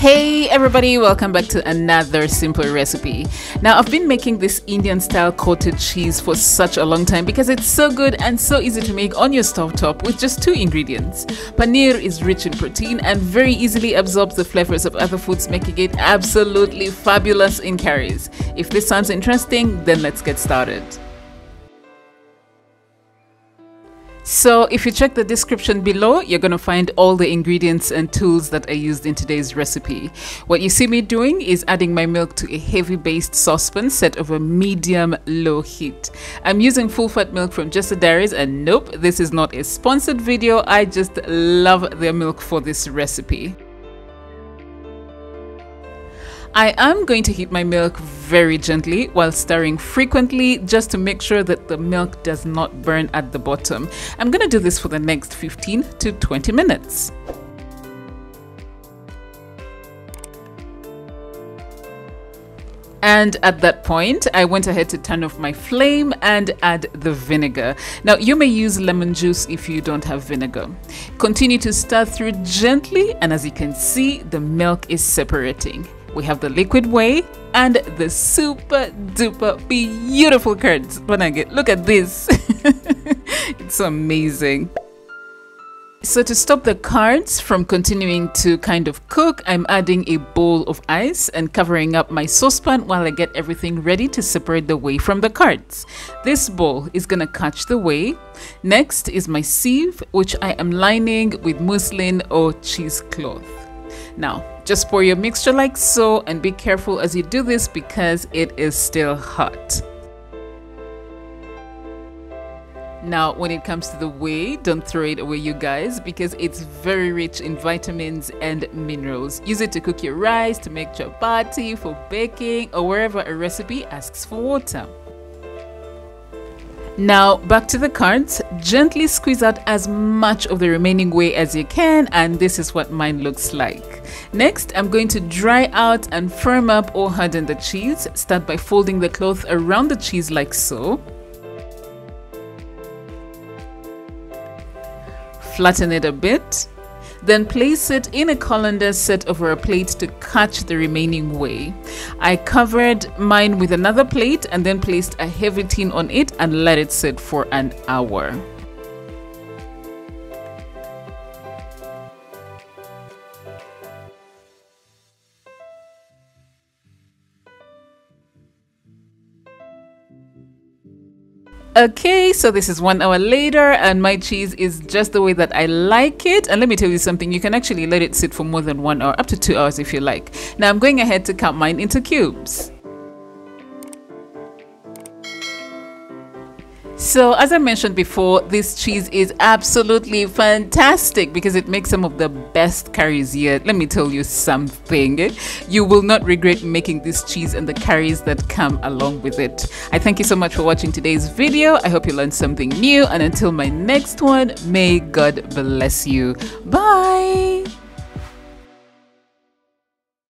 Hey everybody, welcome back to another simple recipe. Now I've been making this Indian style cottage cheese for such a long time because it's so good and so easy to make on your stovetop with just two ingredients. Paneer is rich in protein and very easily absorbs the flavors of other foods, making it absolutely fabulous in curries. If this sounds interesting, then let's get started. So if you check the description below, you're going to find all the ingredients and tools that I used in today's recipe. What you see me doing is adding my milk to a heavy based saucepan set over medium-low heat. I'm using full-fat milk from Just the Dairies, and nope, this is not a sponsored video. I just love their milk for this recipe. I am going to heat my milk very gently while stirring frequently just to make sure that the milk does not burn at the bottom. I'm going to do this for the next 15 to 20 minutes. And at that point, I went ahead to turn off my flame and add the vinegar. Now, you may use lemon juice if you don't have vinegar. Continue to stir through gently, and as you can see, the milk is separating. We have the liquid whey and the super duper beautiful curds. Look at this. It's so amazing. So to stop the curds from continuing to kind of cook, I'm adding a bowl of ice and covering up my saucepan while I get everything ready to separate the whey from the curds. This bowl is gonna catch the whey. Next is my sieve, which I am lining with muslin or cheesecloth. Now, just pour your mixture like so, and be careful as you do this because it is still hot. Now, when it comes to the whey, don't throw it away, you guys, because it's very rich in vitamins and minerals. Use it to cook your rice, to make chapati, for baking, or wherever a recipe asks for water. Now back to the curds. Gently squeeze out as much of the remaining whey as you can, and this is what mine looks like. Next, I'm going to dry out and firm up or harden the cheese. Start by folding the cloth around the cheese like so. Flatten it a bit. Then place it in a colander set over a plate to catch the remaining whey. I covered mine with another plate and then placed a heavy tin on it and let it sit for an hour. Okay, so this is 1 hour later and my cheese is just the way that I like it. And let me tell you something, you can actually let it sit for more than 1 hour, up to 2 hours if you like. Now I'm going ahead to cut mine into cubes. So as I mentioned before, this cheese is absolutely fantastic because it makes some of the best curries yet. Let me tell you something, you will not regret making this cheese and the curries that come along with it. I thank you so much for watching today's video. I hope you learned something new, and until my next one, may God bless you. Bye.